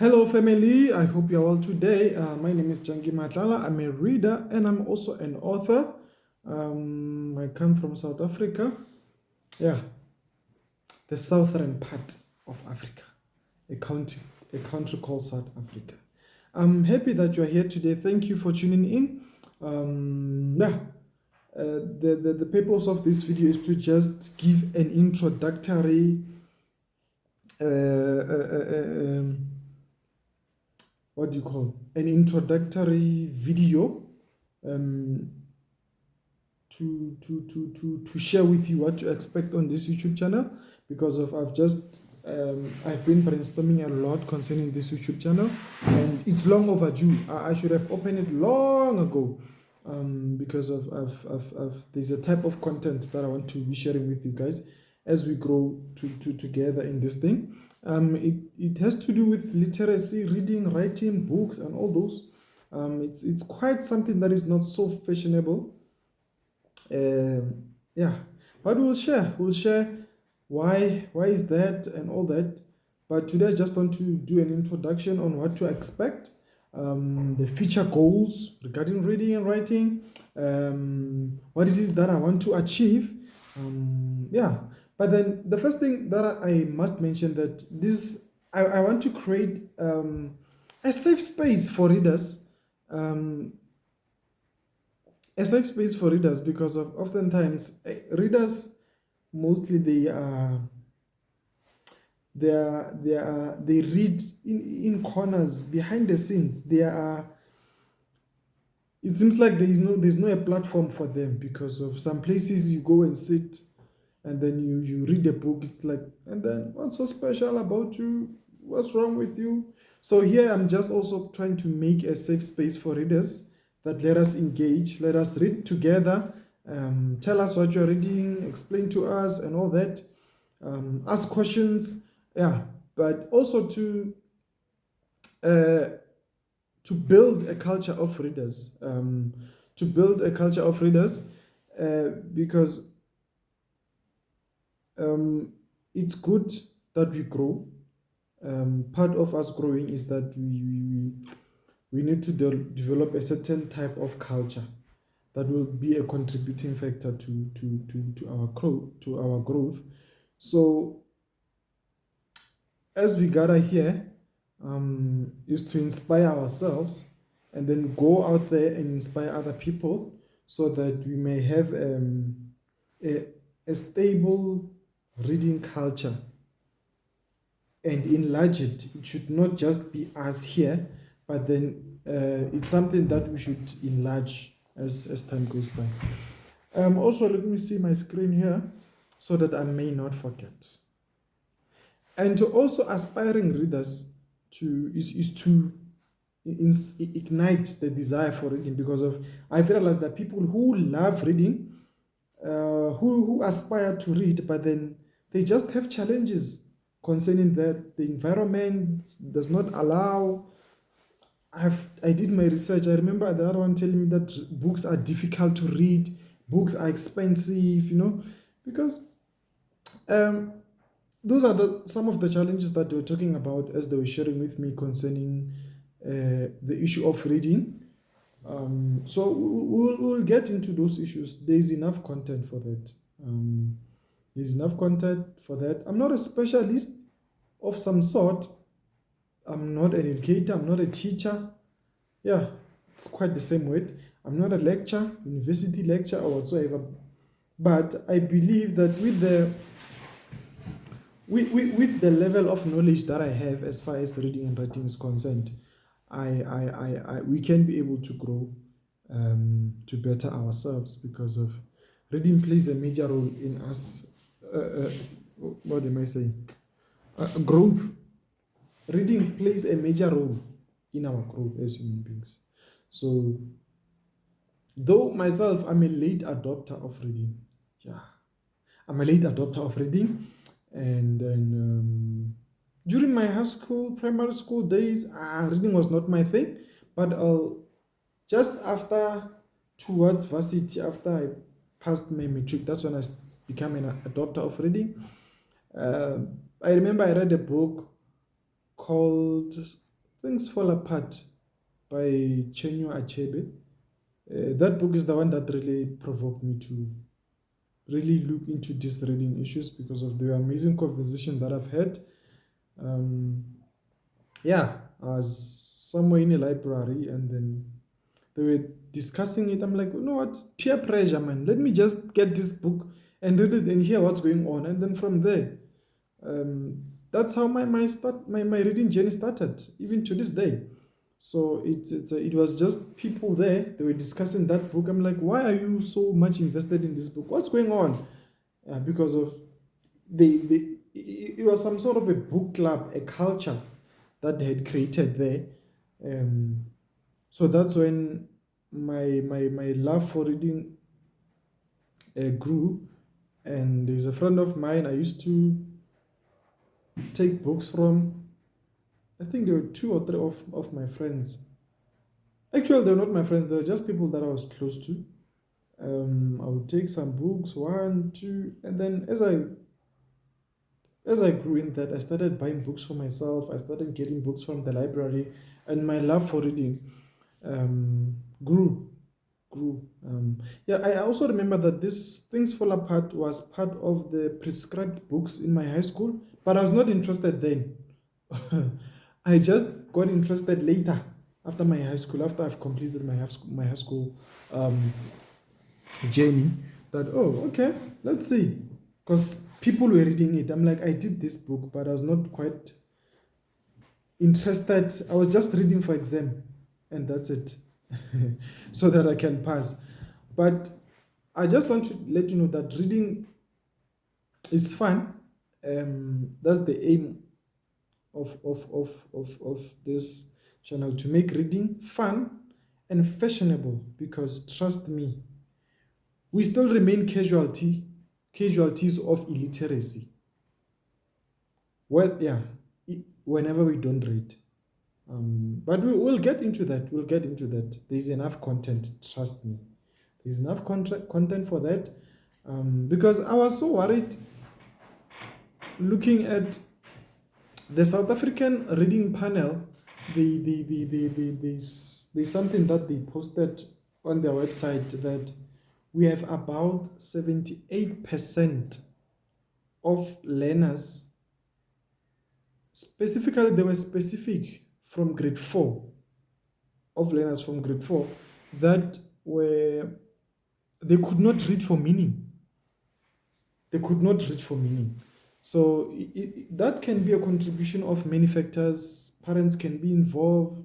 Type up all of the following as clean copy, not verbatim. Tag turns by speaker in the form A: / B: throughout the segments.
A: Hello, family. I hope you're well today. My name is Jangi Matlala. I'm a reader and I'm also an author. I come from South Africa. Yeah, the southern part of Africa, a country, a country called South Africa. I'm happy that you are here today. Thank you for tuning in. The purpose of this video is to just give an introductory. What do you call an introductory video to share with you what to expect on this YouTube channel, because of I've been brainstorming a lot concerning this YouTube channel and it's long overdue. I should have opened it long ago, because there's a type of content that I want to be sharing with you guys as we grow together in this thing. It has to do with literacy, reading, writing, books, and all those. It's quite something that is not so fashionable. Yeah, but we'll share why is that and all that. But today I just want to do an introduction on what to expect, the future goals regarding reading and writing, what is it that I want to achieve. Yeah, but then the first thing that I must mention that I want to create a safe space for readers. A safe space for readers, because of oftentimes readers mostly they read in corners behind the scenes. It seems like there's no a platform for them, because of some places you go and sit and then you read a book. It's like, and then what's so special about you? What's wrong with you? So here I'm just also trying to make a safe space for readers, that let us engage, let us read together, tell us what you're reading, explain to us and all that, ask questions, yeah, but also to build a culture of readers, because it's good that we grow. Part of us growing is that we need to develop a certain type of culture that will be a contributing factor to our growth. So as we gather here, is to inspire ourselves and then go out there and inspire other people, so that we may have a stable reading culture and enlarge it. It should not just be us here, but then it's something that we should enlarge as time goes by. Also, let me see my screen here so that I may not forget. And to also aspiring readers is to ignite the desire for reading, because of I've realized that people who love reading, who aspire to read, but then they just have challenges concerning that the environment does not allow. I did my research. I remember the other one telling me that books are difficult to read, books are expensive, because those are some of the challenges that they were talking about as they were sharing with me concerning the issue of reading. So we'll get into those issues. There's enough content for that. I'm not a specialist of some sort. I'm not an educator. I'm not a teacher. Yeah, it's quite the same word. I'm not a lecturer, university lecturer or whatsoever. But I believe that with the level of knowledge that I have as far as reading and writing is concerned, we can be able to grow, to better ourselves, because of reading plays a major role in us. What am I saying? Growth. Reading plays a major role in our growth as human beings. So, though myself, I'm a late adopter of reading. Yeah, I'm a late adopter of reading, and then during my high school, primary school days, reading was not my thing. But just after, towards varsity, after I passed my matric, that's when I became an adopter of reading. I remember I read a book called Things Fall Apart by Chinua Achebe. That book is the one that really provoked me to really look into these reading issues because of the amazing conversation that I've had. Um, yeah, I was somewhere in a library and then they were discussing it. I'm like, you know what? Peer pressure, man. Let me just get this book and read it and hear what's going on. And then from there, that's how my reading journey started, even to this day. So it was just people there. They were discussing that book. I'm like, why are you so much invested in this book? What's going on? Because of it was some sort of a book club, a culture that they had created there. So that's when my love for reading grew. And there's a friend of mine I used to take books from. I think there were two or three of my friends. Actually, they were not my friends, they were just people that I was close to. I would take some books, one, two, and then as I grew in that, I started buying books for myself. I started getting books from the library, and my love for reading grew. Yeah, I also remember that this Things Fall Apart was part of the prescribed books in my high school, but I was not interested then. I just got interested later after my high school, after I've completed my high school journey. That okay, let's see, because people were reading it. I'm like, I did this book, but I was not quite interested. I was just reading for exam, and that's it, so that I can pass. But I just want to let you know that reading is fun. That's the aim of this channel, to make reading fun and fashionable, because trust me, we still remain casualties of illiteracy. Well, yeah, whenever we don't read. But we'll get into that. We'll get into that. There's enough content, trust me. There's enough content for that. Because I was so worried looking at the South African reading panel. There's something that they posted on their website that we have about 78% of learners, specifically, they were specific from grade 4, of learners from grade 4 that they could not read for meaning. They could not read for meaning. So that can be a contribution of many factors. Parents can be involved,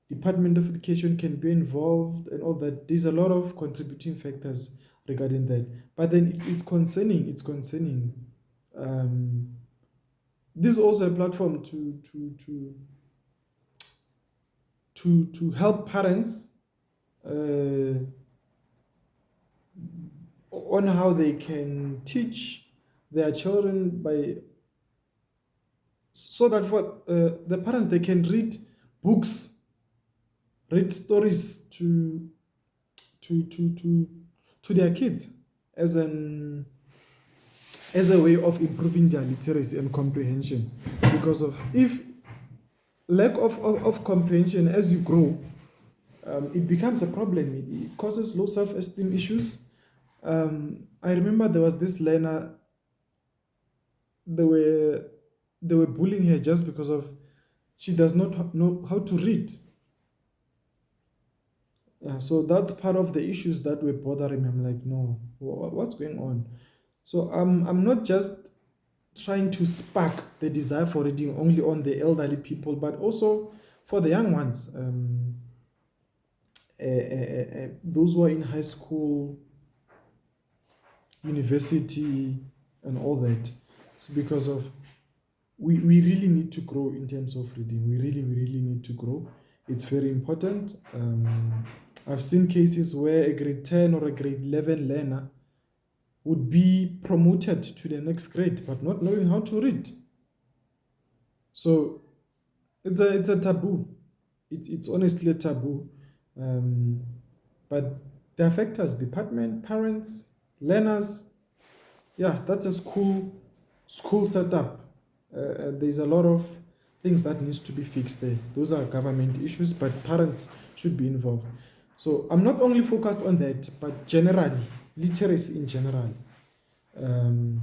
A: Department of Education can be involved, and all that. There's a lot of contributing factors regarding that. But then it's concerning. It's concerning. This is also a platform to help parents on how they can teach their children, so that for the parents, they can read books, read stories to their kids as a way of improving their literacy and comprehension. Because of if lack of comprehension as you grow, it becomes a problem. It causes low self-esteem issues. I remember there was this learner, they were bullying her just because of she does not know how to read. Yeah, so that's part of the issues that were bothering me. I'm like, no, what's going on? So I'm not just trying to spark the desire for reading only on the elderly people, but also for the young ones, those who are in high school, university, and all that. So because of we really need to grow in terms of reading. We really need to grow. It's very important. I've seen cases where a grade 10 or a grade 11 learner would be promoted to the next grade, but not knowing how to read. So it's a taboo. It's honestly a taboo. But there are factors: department, parents, learners. Yeah, that's a school setup. There's a lot of things that needs to be fixed there. Those are government issues, but parents should be involved. So I'm not only focused on that, but generally, literacy in general. Um,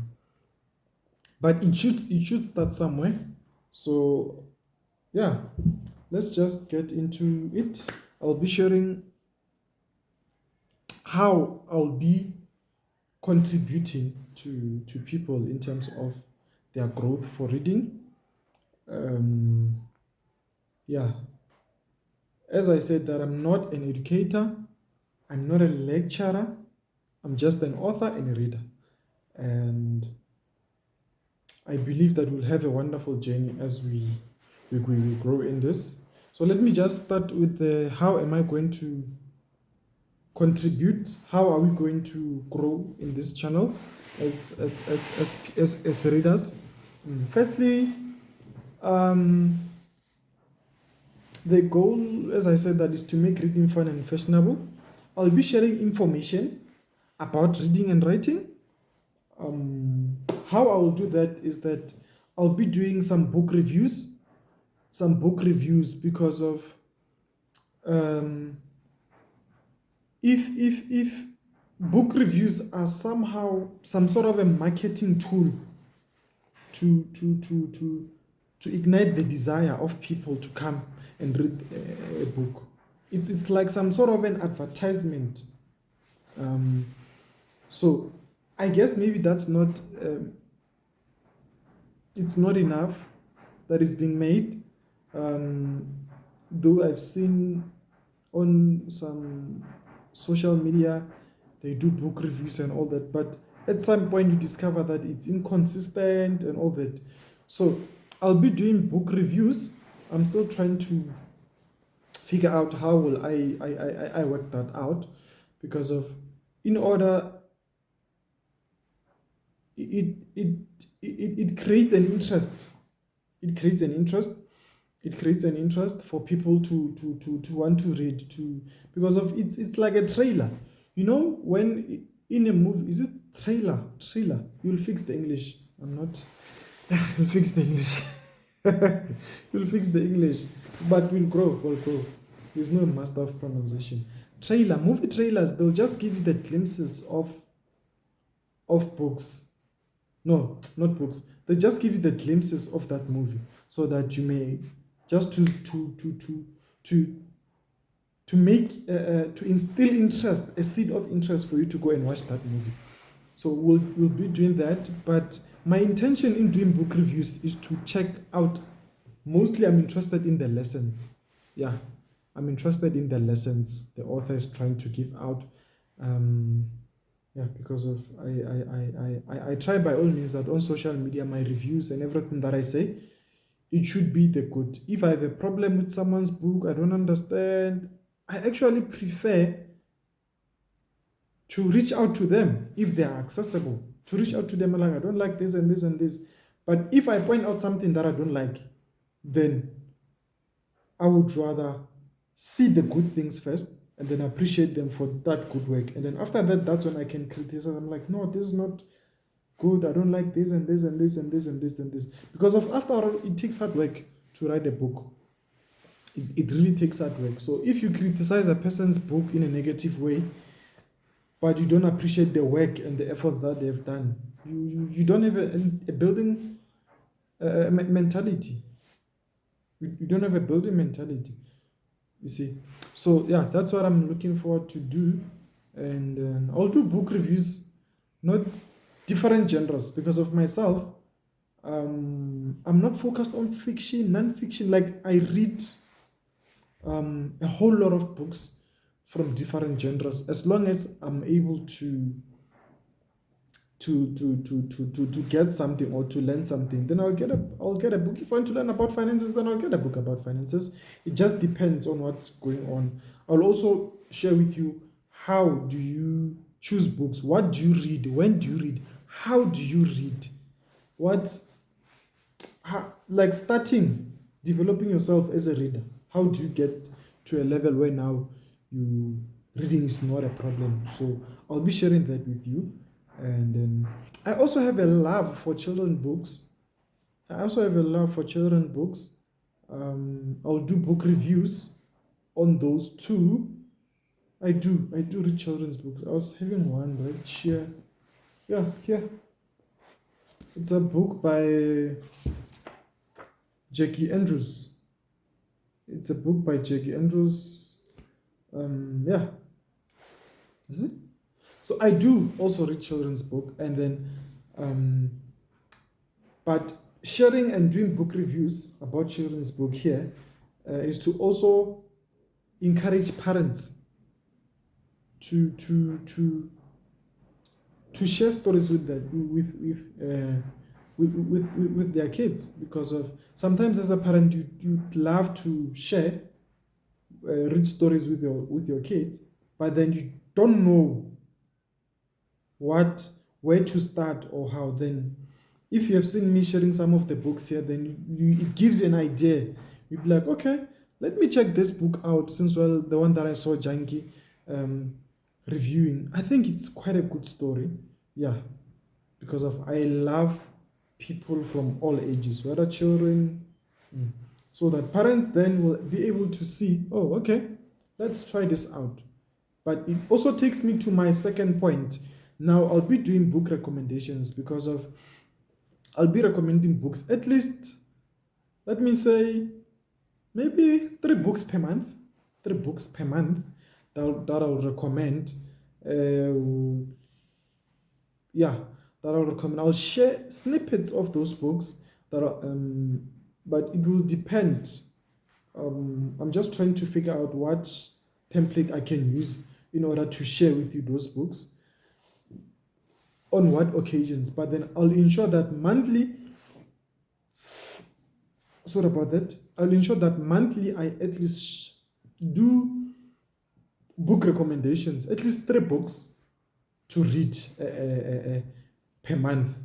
A: but it should start somewhere. So yeah, let's just get into it. I'll be sharing how I'll be contributing to people in terms of their growth for reading. Yeah, as I said, that I'm not an educator, I'm not a lecturer, I'm just an author and a reader. And I believe that we'll have a wonderful journey as we grow in this. So let me just start with the how am I going to contribute? How are we going to grow in this channel as readers? Firstly, the goal, as I said, that is to make reading fun and fashionable. I'll be sharing information about reading and writing. How I will do that is that I'll be doing some book reviews because of if book reviews are somehow some sort of a marketing tool to ignite the desire of people to come and read a book. It's like some sort of an advertisement. So I guess maybe that's not it's not enough that is being made. Though I've seen on some social media they do book reviews and all that, but at some point you discover that it's inconsistent and all that. So I'll be doing book reviews. I'm still trying to figure out how will I work that out, because of in order it creates an interest. It creates an interest for people to want to read, to because of it's like a trailer. You know, when in a movie, is it trailer? You'll fix the English. I'm not. You'll fix the English. You'll fix the English, but we'll grow. There's no master of pronunciation. Movie trailers. They'll just give you the glimpses of books. No, not books. They just give you the glimpses of that movie, so that you may just to make to instill interest, a seed of interest for you to go and watch that movie. So we'll be doing that. But my intention in doing book reviews is to check out. Mostly, I'm interested in the lessons. Yeah, I'm interested in the lessons the author is trying to give out. Yeah, because of I try by all means that on social media, my reviews and everything that I say, it should be the good. If I have a problem with someone's book, I don't understand, I actually prefer to reach out to them if they are accessible. To reach out to them like, I don't like this and this and this. But if I point out something that I don't like, then I would rather see the good things first and then appreciate them for that good work. And then after that, that's when I can criticize. I'm like, no, this is not good. I don't like this and this and this and this and this and this. Because of after all, it takes hard work to write a book. It really takes hard work. So if you criticize a person's book in a negative way, but you don't appreciate the work and the efforts that they've done, you don't have a building mentality. You don't have a building mentality. You see, so yeah, that's what I'm looking forward to do, and I'll do book reviews, not different genres, because of myself. I'm not focused on fiction, non-fiction. Like I read a whole lot of books from different genres, as long as I'm able to get something or to learn something, then I'll get a book. If I want to learn about finances, then I'll get a book about finances. It just depends on what's going on. I'll also share with you, how do you choose books? What do you read? When do you read? How do you read? Like starting developing yourself as a reader. How do you get to a level where now reading is not a problem? So I'll be sharing that with you. And then I also have a love for children's books. I'll do book reviews on those two. I do read children's books. I was having one right here. Yeah, here. It's a book by Jackie Andrews. It's a book by Jackie Andrews. Yeah. Is it? So I do also read children's book, and then but sharing and doing book reviews about children's book here is to also encourage parents to share stories with with their kids, because of sometimes as a parent you'd love to share read stories with your kids, but then you don't know where to start or how. Then if you have seen me sharing some of the books here, then it gives you an idea. You'd be like, okay, let me check this book out, since well the one that I saw Janky reviewing, I think it's quite a good story. Yeah, because of I love people from all ages, whether children, so that parents then will be able to see, oh, okay, let's try this out. But it also takes me to my second point. Now I'll be doing book recommendations, because of I'll be recommending books, at least, let me say, maybe 3 books per month. 3 books per month that I'll recommend. Yeah, that I'll recommend. I'll share snippets of those books that are, but it will depend. I'm just trying to figure out what template I can use in order to share with you those books on what occasions. But then I'll ensure that monthly. Sorry about that. I'll ensure that monthly I at least do book recommendations, at least 3 books to read per month,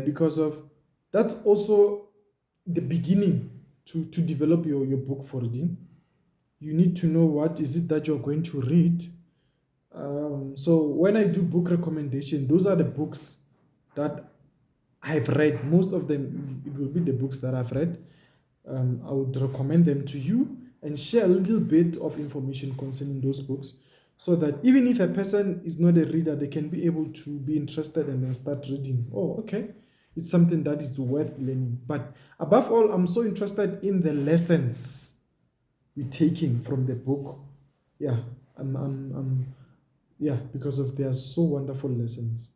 A: because of that's also the beginning to develop your book for reading. You need to know what is it that you're going to read. So when I do book recommendation, those are the books that I've read. Most of them, it will be the books that I've read. I would recommend them to you and share a little bit of information concerning those books, so that even if a person is not a reader, they can be able to be interested and then start reading. Oh, okay, it's something that is worth learning. But above all, I'm so interested in the lessons we're taking from the book. Yeah, yeah, because of they are so wonderful lessons.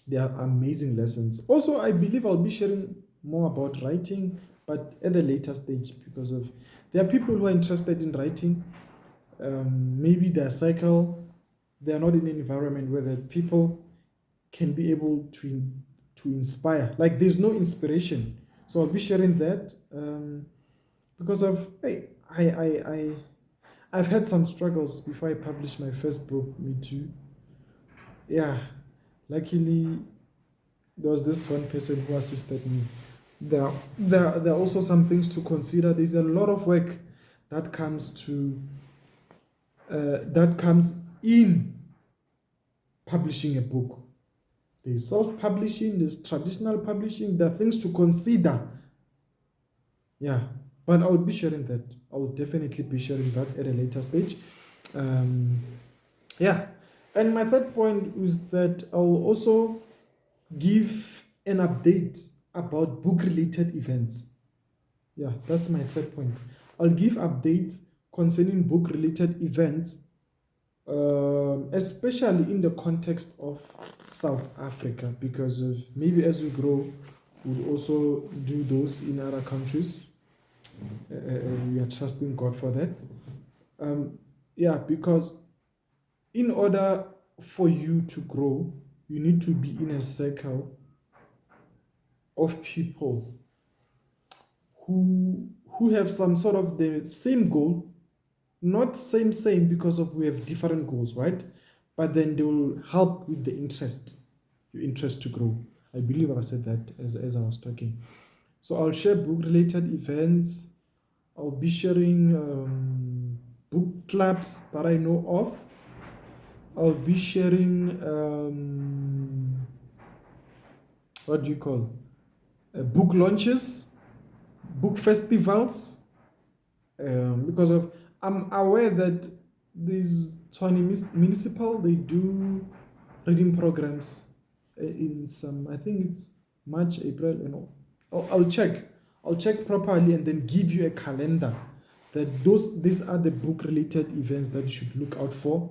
A: They are amazing lessons. Also, I believe I'll be sharing more about writing, but at a later stage, because of there are people who are interested in writing. Maybe they are not in an environment where the people can be able to inspire. Like there's no inspiration. So I'll be sharing that because of I've had some struggles before I published my first book, Me Too. Yeah, luckily there was this one person who assisted me. There are also some things to consider. There's a lot of work that comes in publishing a book. There's self-publishing, there's traditional publishing. There are things to consider. Yeah, but I will be sharing that. I will definitely be sharing that at a later stage. Yeah, and my third point is that I will also give an update about book-related events. Yeah, that's my third point. I'll give updates concerning book-related events, especially in the context of South Africa, because of maybe as we grow, we'll also do those in other countries. We are trusting God for that. Yeah, because in order for you to grow, you need to be in a circle of people who have some sort of the same goal, not same because of we have different goals, right? But then they will help with the your interest to grow. I believe I said that as I was talking. So I'll share book-related events. I'll be sharing book clubs that I know of. I'll be sharing what do you call book launches. book festivals, because of I'm aware that these Tshwane municipal, they do reading programs in some, I think it's March, April, I'll check properly and then give you a calendar that these are the book related events that you should look out for.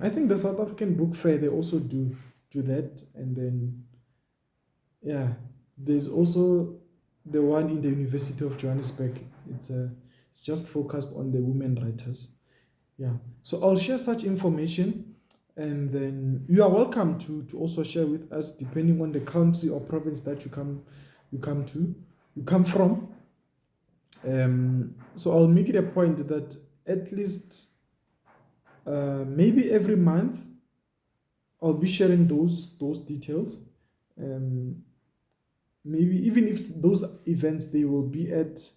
A: I think the South African Book Fair, they also do that. And then yeah, there's also the one in the University of Johannesburg. It's just focused on the women writers. Yeah, so I'll share such information, and then you are welcome to also share with us depending on the country or province that you come from. So I'll make it a point that at least maybe every month I'll be sharing those details. Maybe even if those events, they will be at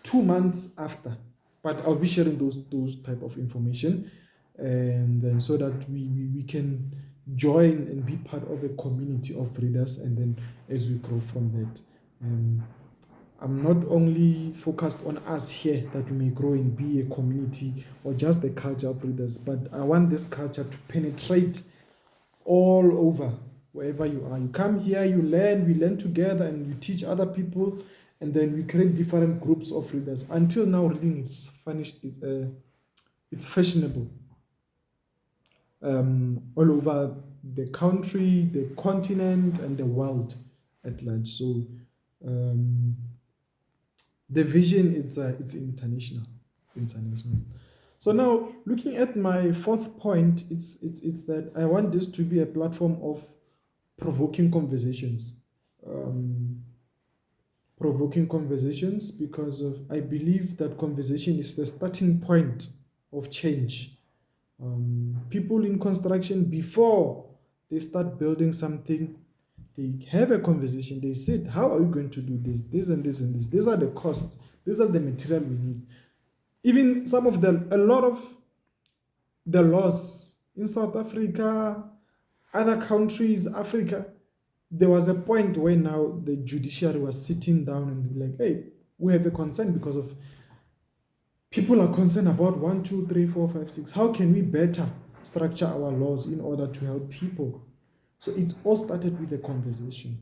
A: 2 months after, but I'll be sharing those type of information, and then so that we can join and be part of a community of readers, and then as we grow from that. I'm not only focused on us here that we may grow and be a community or just the culture of readers, but I want this culture to penetrate all over, wherever you are. You come here, you learn, we learn together, and you teach other people, and then we create different groups of readers. Until now, reading is it's fashionable all over the country, the continent, and the world at large. So the vision, it's international. So now, looking at my fourth point, it's that I want this to be a platform of provoking conversations. Provoking conversations, because I believe that conversation is the starting point of change. People in construction, before they start building something, they have a conversation. They said, how are we going to do this? This and this and this. These are the costs. These are the material we need. Even a lot of the laws in South Africa, other countries, Africa, there was a point where now the judiciary was sitting down and like, hey, we have a concern because of people are concerned about 1, 2, 3, 4, 5, 6. How can we better structure our laws in order to help people? So it all started with a conversation.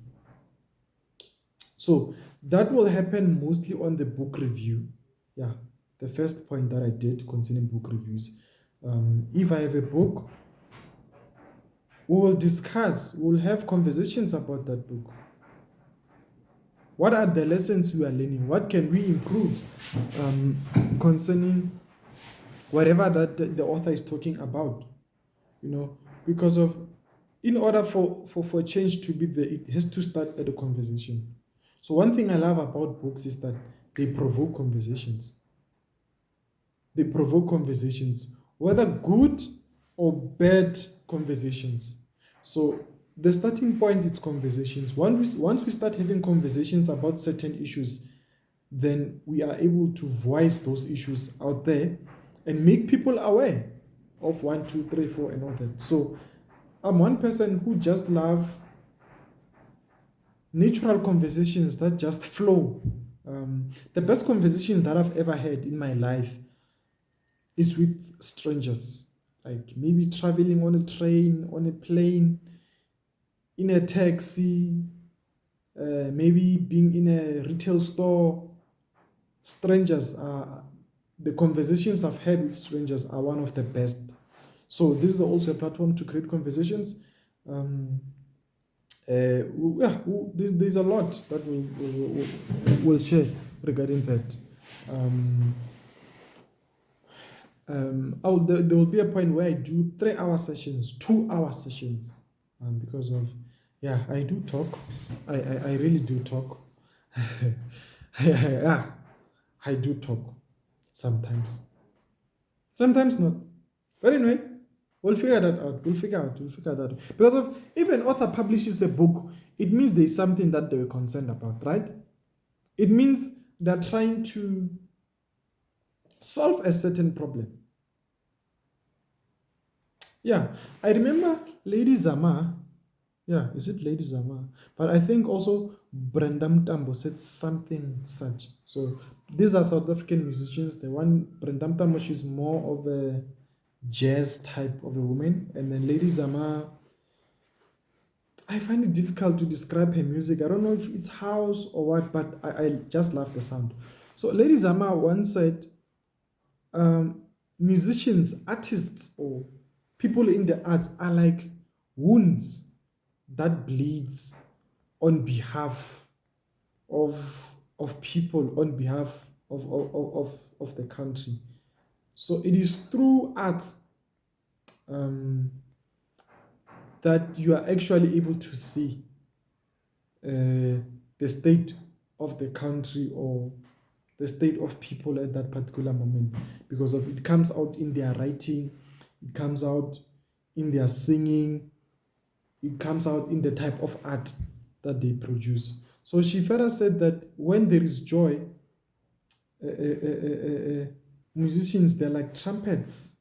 A: So that will happen mostly on the book review. Yeah, the first point that I did concerning book reviews. If I have a book, we will discuss, we'll have conversations about that book. What are the lessons we are learning? What can we improve concerning whatever that the author is talking about? Because in order for change to be there, it has to start at a conversation. So one thing I love about books is that they provoke conversations. They provoke conversations, whether good or bad conversations. So the starting point is conversations. Once we start having conversations about certain issues, then we are able to voice those issues out there and make people aware of 1, 2, 3, 4, and all that. So I'm one person who just love natural conversations that just flow. The best conversation that I've ever had in my life is with strangers, like maybe traveling on a train, on a plane, in a taxi, maybe being in a retail store. Strangers are, the conversations I've had with strangers are one of the best. So this is also a platform to create conversations. There's a lot that we'll share regarding that. There will be a point where I do 3-hour sessions, 2-hour sessions, because of, I do talk. I really do talk. Yeah, I do talk sometimes not. But anyway, we'll figure that out. We'll figure that out. Because if an author publishes a book, it means there's something that they were concerned about, right? It means they're trying to solve a certain problem. Yeah, I remember Lady Zama. Yeah, is it Lady Zama? But I think also Brenda Mtambo said something such. So these are South African musicians. The one, Brenda Mtambo, she's more of a jazz type of a woman. And then Lady Zama, I find it difficult to describe her music. I don't know if it's house or what, but I just love the sound. So Lady Zama once said, musicians, artists, or people in the arts are like wounds that bleeds on behalf of people, on behalf of the country. So it is through arts that you are actually able to see the state of the country or the state of people at that particular moment, because of it comes out in their writing, it comes out in their singing, it comes out in the type of art that they produce. So she further said that when there is joy, musicians, they're like trumpets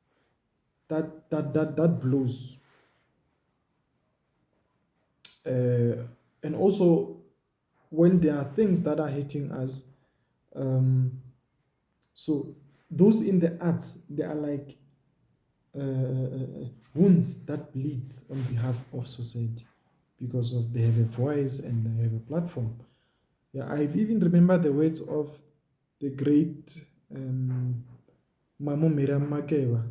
A: that blows. And also when there are things that are hitting us, so those in the arts, they are like wounds that bleeds on behalf of society, because of they have a voice and they have a platform. Yeah, I even remember the words of the great Mamo Miriam Makeba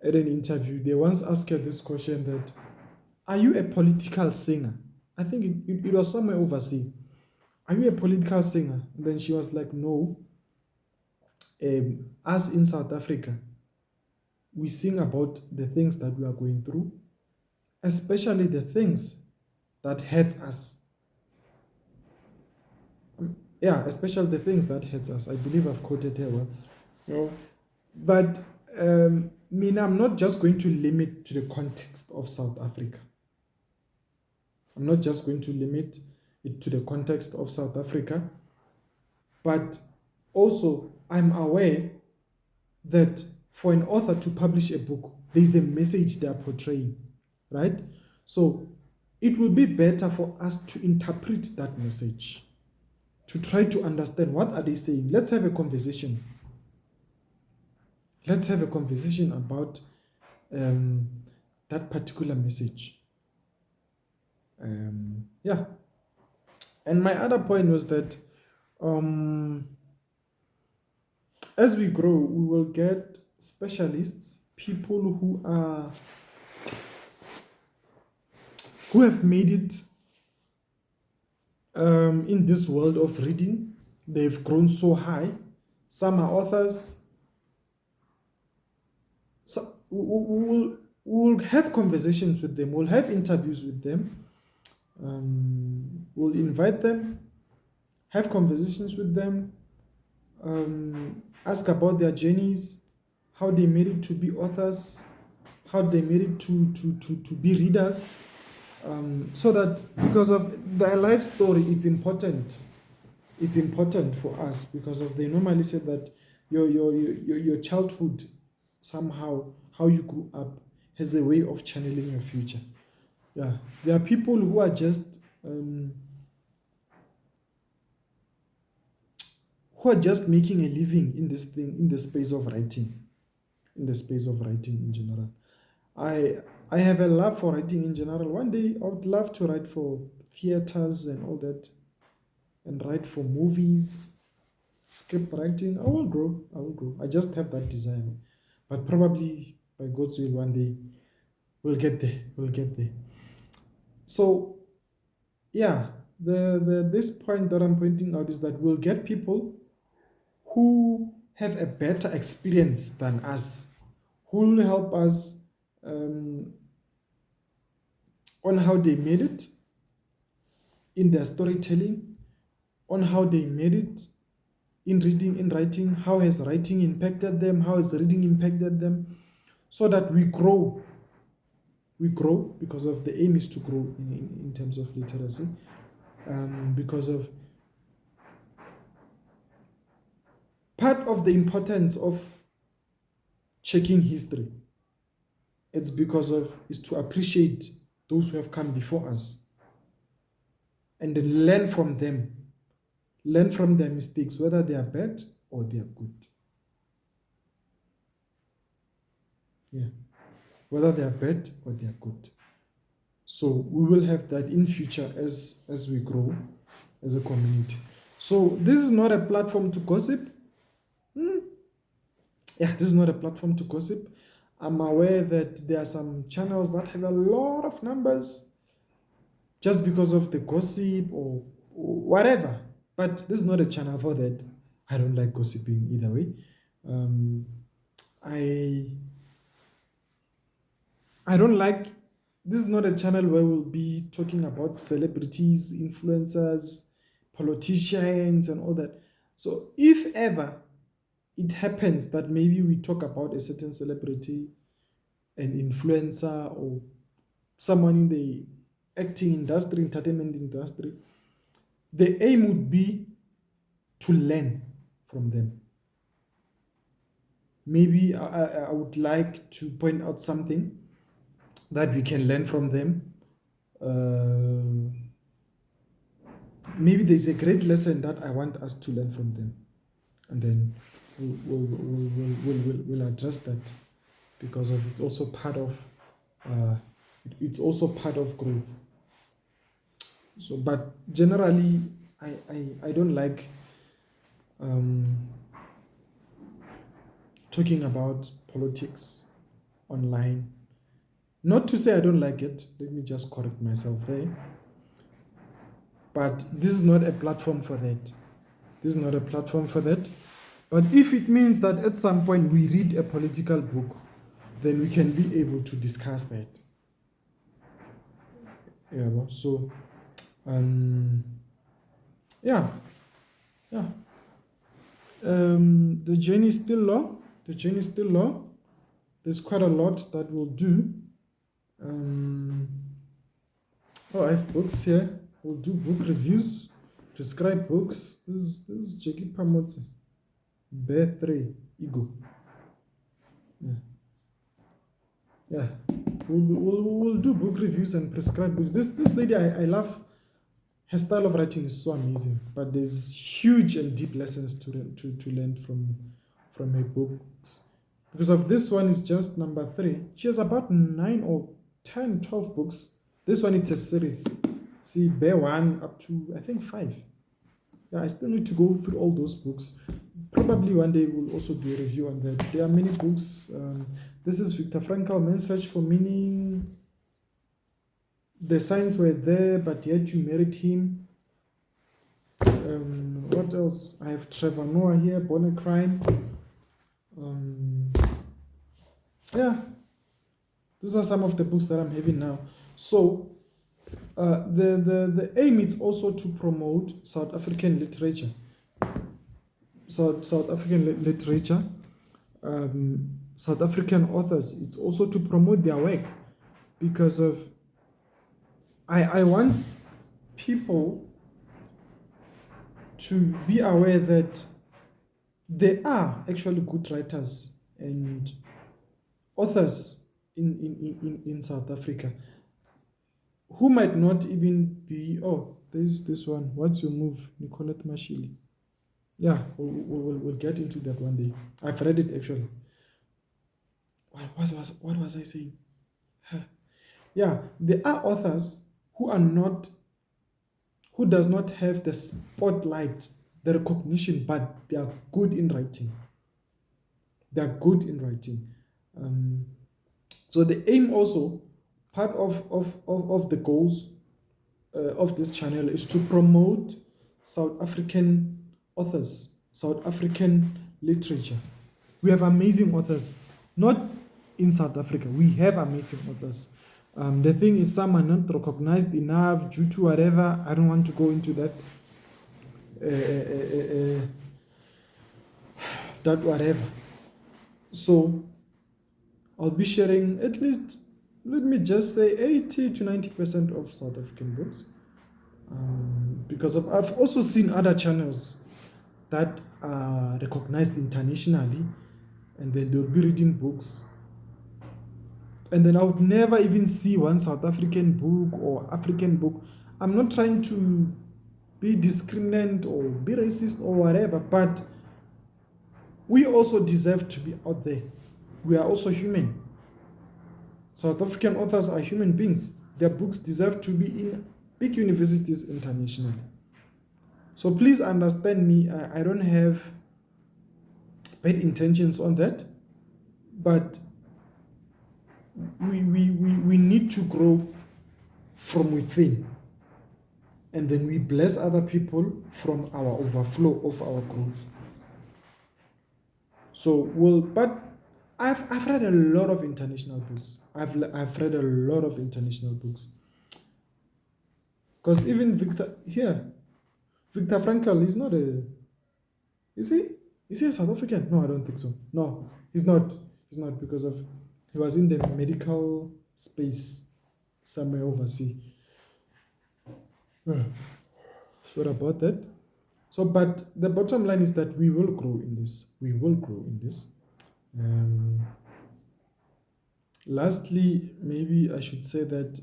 A: at an interview. They once asked her this question that, are you a political singer? I think it was somewhere overseas. Are you a political singer? And then she was like, no. Us in South Africa, we sing about the things that we are going through, especially the things that hurts us. Yeah, especially the things that hurts us. I believe I've quoted her well. You know, but I'm not just going to limit to the context of South Africa. I'm not just going to limit it to the context of South Africa, but also I'm aware that for an author to publish a book, there's a message they are portraying, right? So it will be better for us to interpret that message, to try to understand what are they saying. Let's have a conversation. Let's have a conversation about that particular message. Yeah. And my other point was that as we grow, we will get specialists, people who have made it in this world of reading. They've grown so high. Some are authors. So we'll have conversations with them. We'll have interviews with them. We'll invite them, have conversations with them, ask about their journeys, how they made it to be authors, how they made it to be readers, so that because of their life story, it's important. It's important for us because of they normally say that your childhood, somehow how you grew up, has a way of channeling your future. Yeah, there are people who are just making a living in this thing, in the space of writing, in general. I have a love for writing in general. One day I would love to write for theaters and all that, and write for movies, script writing. I will grow. I just have that desire. But probably by God's will, one day we'll get there. So yeah, this point that I'm pointing out is that we'll get people who have a better experience than us, who will help us on how they made it in their storytelling, on how they made it in reading, in writing, how has writing impacted them, how has reading impacted them, so that we grow. We grow because of the aim is to grow in terms of literacy, because of part of the importance of checking history. It's because of is to appreciate those who have come before us, and then learn from them. Learn from their mistakes, whether they are bad or they are good. Yeah, whether they are bad or they are good. So we will have that in future as we grow as a community. So this is not a platform to gossip. Yeah, this is not a platform to gossip. I'm aware that there are some channels that have a lot of numbers just because of the gossip or whatever. But this is not a channel for that. I don't like gossiping either way. Um, I I don't like. This is not a channel where we'll be talking about celebrities, influencers, politicians, and all that. So if ever it happens that maybe we talk about a certain celebrity, an influencer, or someone in the acting industry, entertainment industry, the aim would be to learn from them. Maybe I would like to point out something that we can learn from them. Maybe there's a great lesson that I want us to learn from them, and then we'll address that, because of it's also part of growth. So, but generally, I don't like talking about politics online. Not to say I don't like it. Let me just correct myself there. But this is not a platform for that. This is not a platform for that. But if it means that at some point we read a political book, then we can be able to discuss that. Yeah. So, yeah. The journey is still long. There's quite a lot that we'll do. I have books here. We'll do book reviews, prescribe books. This is Jackie Pamotse. Bear 3, Ego. Yeah. We'll do book reviews and prescribe books. This lady, I love. Her style of writing is so amazing, but there's huge and deep lessons to learn from her books. Because of this one is just number 3. She has about 9 or 10, 12 books. This one, it's a series. See, Bear 1 up to, I think, 5. Yeah, I still need to go through all those books. Probably one day we'll also do a review on that. There are many books. This is Viktor Frankl, Man's Search for Meaning. The signs were there, but yet you married him. What else? I have Trevor Noah here, Born a Crime. Yeah, these are some of the books that I'm having now. So, the aim is also to promote South African literature. South African literature, South African authors. It's also to promote their work, because of I want people to be aware that there are actually good writers and authors in South Africa who might not even be. Oh, there's this one. What's Your Move? Nicolette Mashili. Yeah, we'll get into that one day. I've read it actually. What was I saying? Yeah, there are authors who does not have the spotlight, the recognition, but they are good in writing. So the aim also, part of the goals of this channel is to promote South African authors, South African literature. We have amazing authors, not in South Africa. We have amazing authors. The thing is, some are not recognized enough due to whatever. I don't want to go into that. That whatever. So I'll be sharing at least, let me just say, 80 to 90% of South African books. Because I've also seen other channels that are recognized internationally, and then they'll be reading books. And then I would never even see one South African book or African book. I'm not trying to be discriminant or be racist or whatever, but we also deserve to be out there. We are also human. South African authors are human beings. Their books deserve to be in big universities internationally. So please understand me. I don't have bad intentions on that, but we need to grow from within, and then we bless other people from our overflow of our growth. So but I've read a lot of international books. I've read a lot of international books, because even Viktor Frankl is not a, is he a South African? No, I don't think so. No, he's not. He's not, because of he was in the medical space somewhere overseas. Sorry about that. So, but the bottom line is that we will grow in this. We will grow in this. Lastly, maybe I should say that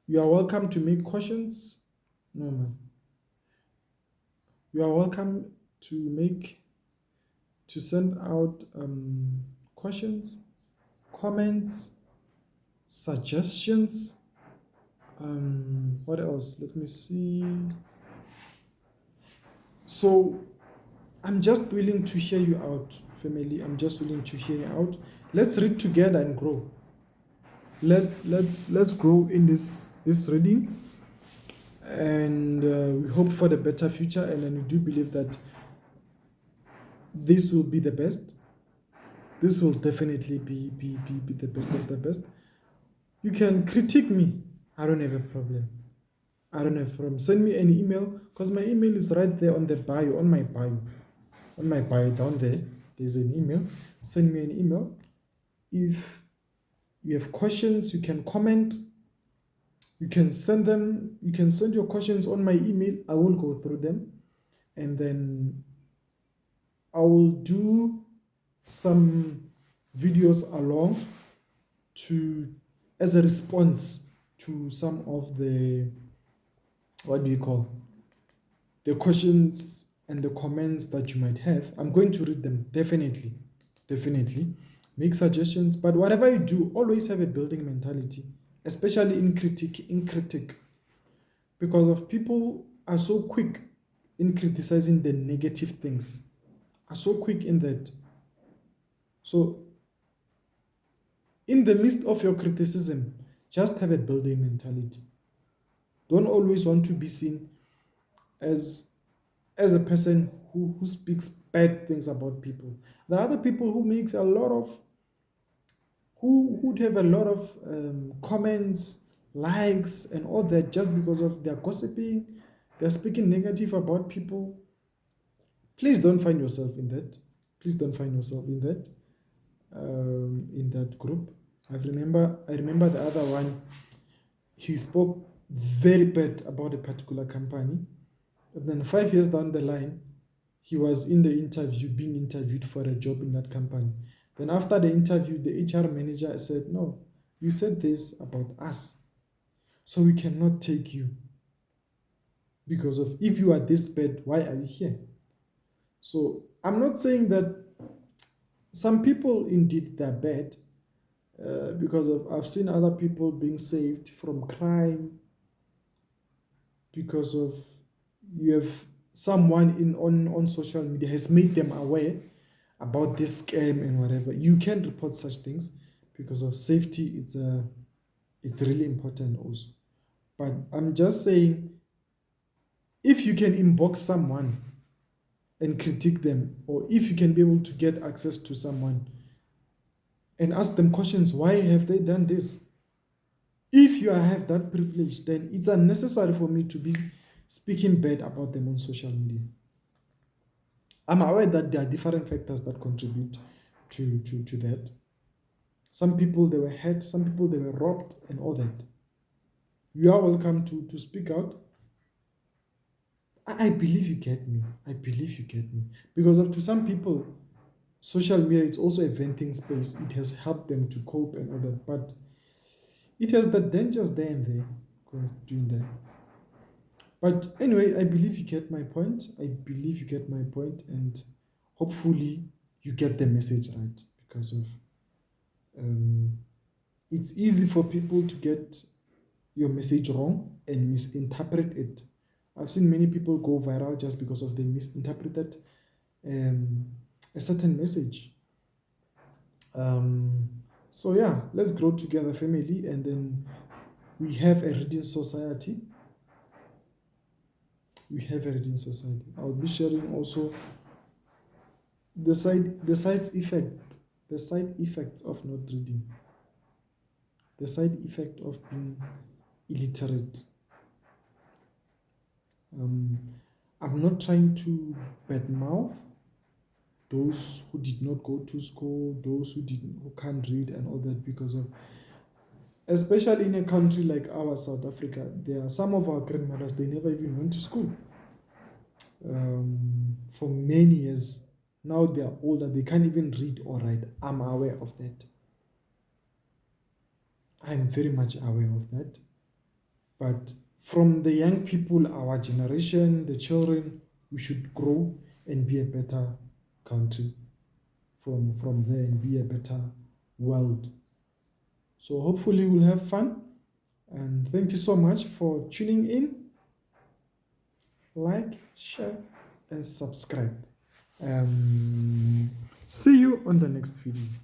A: you are welcome to make questions. No, man. You are welcome to send out questions, comments, suggestions. What else? Let me see. So I'm just willing to hear you out, family. I'm just willing to hear you out. Let's read together and grow. Let's grow in this reading, and we hope for the better future. And then we do believe that this will be the best. This will definitely be the best of the best. You can critique me. I don't have a problem. Send me an email, because my email is right there on the bio, on my bio down there. There's an email. Send me an email. If you have questions, you can comment. You can send them. You can send your questions on my email. I will go through them, and then I will do some videos along as a response to some of the, the questions and the comments that you might have. I'm going to read them, definitely. Make suggestions, but whatever you do, always have a building mentality, especially in critique, because of people are so quick in criticizing the negative things, are so quick in that. So in the midst of your criticism, just have a building mentality. Don't always want to be seen as a person who speaks bad things about people. There are other people who makes a lot of, who would have a lot of comments, likes, and all that, just because of their gossiping, they're speaking negative about people. Please don't find yourself in that. Please don't find yourself in that group. I remember the other one. He spoke very bad about a particular company. And then 5 years down the line, he was in the interview, being interviewed for a job in that company. Then after the interview, the HR manager said, "No, you said this about us, so we cannot take you. Because of, if you are this bad, why are you here?" So I'm not saying that some people indeed they're bad, because of, I've seen other people being saved from crime because of, you have someone on social media has made them aware about this scam and whatever. You can report such things, because of safety. It's really important also. But I'm just saying, if you can inbox someone and critique them, or if you can be able to get access to someone and ask them questions, why have they done this? If you have that privilege, then it's unnecessary for me to be speaking bad about them on social media. I'm aware that there are different factors that contribute to that. Some people, they were hurt, some people, they were robbed, and all that. You are welcome to speak out. I believe you get me. Because to some people, social media is also a venting space. It has helped them to cope and all that. But it has the dangers there and there. doing that. But anyway, I believe you get my point. And hopefully you get the message right, because of it's easy for people to get your message wrong and misinterpret it. I've seen many people go viral just because of they misinterpreted a certain message. So yeah, let's grow together, family, and then we have a reading society. I'll be sharing also the side effects of not reading, the side effect of being illiterate. I'm not trying to badmouth those who did not go to school, those who can't read and all that, because of, especially in a country like our South Africa, there are some of our grandmothers, they never even went to school for many years. Now they are older, they can't even read or write. I'm aware of that. I'm very much aware of that. But from the young people, our generation, the children, we should grow and be a better country from there, and be a better world. So hopefully we'll have fun. And thank you so much for tuning in. Like, share, and subscribe. See you on the next video.